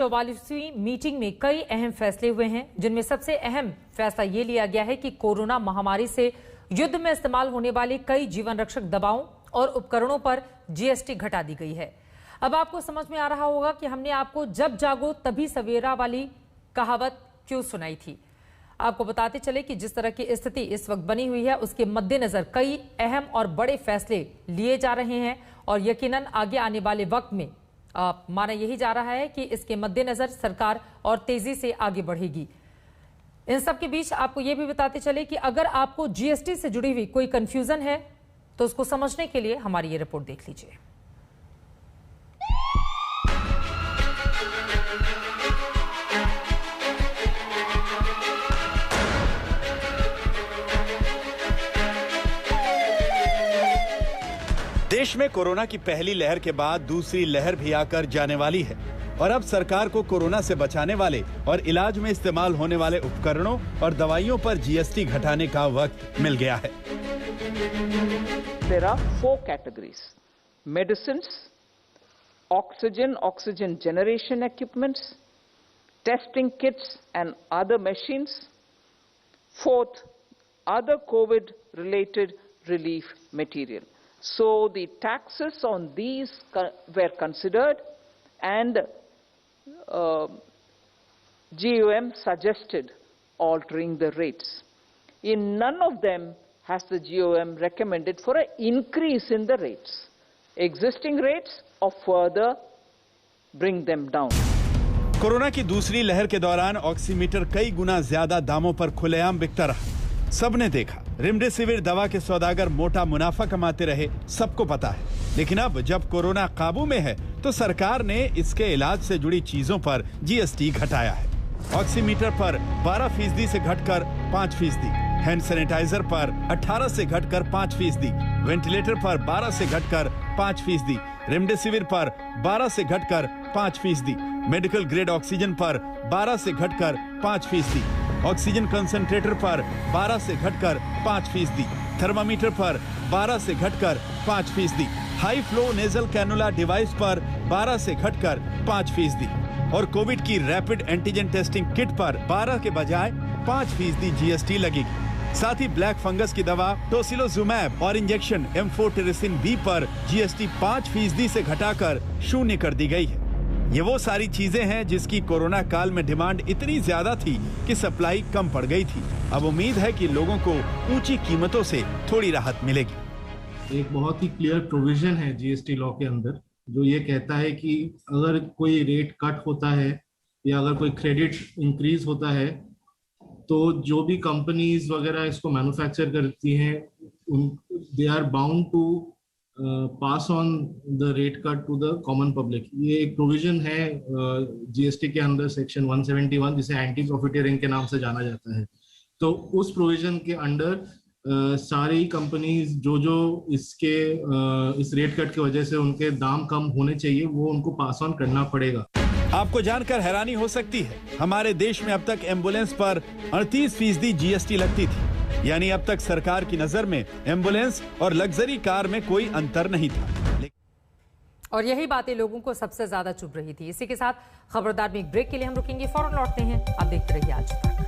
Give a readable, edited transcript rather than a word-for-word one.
44वीं meeting में कई अहम फैसले हुए हैं, जिनमें सबसे अहम फैसला ये लिया गया है कि कोरोना महामारी से युद्ध में इस्तेमाल होने वाली कई जीवन रक्षक दवाओं और उपकरणों पर जीएसटी घटा दी गई है। अब आपको समझ में आ रहा होगा कि हमने आपको जब जागो तभी सवेरा वाली कहावत क्यों सुनाई थी। आपको बताते चले कि जिस तरह की स्थिति इस वक्त बनी हुई है, उसके मद्देनजर कई अहम और बड़े फैसले लिए जा रहे हैं और यकीनन आगे आने वाले वक्त में माना यही जा रहा है कि इसके मद्देनजर सरकार और तेजी से आगे बढ़ेगी। इन सब के बीच आपको यह भी बताते चले कि अगर आपको जीएसटी से जुड़ी हुई कोई कंफ्यूजन है तो उसको समझने के लिए हमारी ये रिपोर्ट देख लीजिए। देश में कोरोना की पहली लहर के बाद दूसरी लहर भी आकर जाने वाली है और अब सरकार को कोरोना से बचाने वाले और इलाज में इस्तेमाल होने वाले उपकरणों और दवाइयों पर जीएसटी घटाने का वक्त मिल गया है। There are 4 categories: medicines, oxygen generation equipments, testing kits and other machines. Fourth, other COVID-related relief material. So the taxes on these were considered, and GOM suggested altering the rates. In none of them has the GOM recommended for an increase in the rates. Existing rates or further bring them down. Corona की दूसरी लहर के दौरान oximeter कई गुना ज्यादा दामों पर खुलेआम बिकता रहा। सबने देखा, रेमडेसिविर दवा के सौदागर मोटा मुनाफा कमाते रहे, सबको पता है। लेकिन अब जब कोरोना काबू में है तो सरकार ने इसके इलाज से जुड़ी चीजों पर जीएसटी घटाया है। ऑक्सीमीटर पर 12% से घटकर 5%, हैंड सैनिटाइजर पर 18 से घटकर 5%, वेंटिलेटर पर 12 से घटकर 5%, रेमडेसिविर पर 12 से घटकर 5%, मेडिकल ग्रेड ऑक्सीजन पर 12 से घटकर 5%, ऑक्सीजन कंसंट्रेटर पर 12 से घटकर 5%, थर्मामीटर पर 12 से घटकर 5%, high flow nasal cannula device पर 12 से घटकर 5% और कोविड की रैपिड एंटीजन टेस्टिंग किट पर 12 के बजाय 5% जीएसटी लगेगी। साथ ही ब्लैक फंगस की दवा टोसिलोजुमैब और इंजेक्शन एम्फोटेरिसिन बी पर जीएसटी 5% से घटाकर 0 कर दी गई है। ये वो सारी चीजें हैं जिसकी कोरोना काल में डिमांड इतनी ज्यादा थी कि सप्लाई कम पड़ गई थी। अब उम्मीद है कि लोगों को ऊंची कीमतों से थोड़ी राहत मिलेगी। एक बहुत ही क्लियर प्रोविजन है जीएसटी लॉ के अंदर, जो ये कहता है कि अगर कोई रेट कट होता है या अगर कोई क्रेडिट इंक्रीज होता है तो जो भी कंपनीज वगैरह इसको मैन्युफैक्चर करती हैं they are bound to pass on the rate cut to the common public. ये एक प्रोविजन है जीएसटी के अंदर सेक्शन 171, जिसे एंटी प्रॉफिटियरिंग के नाम से जाना जाता है। तो उस प्रोविजन के अंडर सारी कंपनीज जो इस रेट कट की वजह से उनके दाम कम होने चाहिए वो उनको पास ऑन करना पड़ेगा। आपको जानकर हैरानी हो सकती है, हमारे देश में अब तक एम्बुलेंस पर 38% जीएसटी लगती थी। यानी अब तक सरकार की नजर में एम्बुलेंस और लग्जरी कार में कोई अंतर नहीं था। और यही बातें लोगों को सबसे ज्यादा चुभ रही थी। इसी के साथ खबरदार में एक ब्रेक के लिए हम रुकेंगे, फौरन लौटते हैं। आप देखते रहिए आज तक।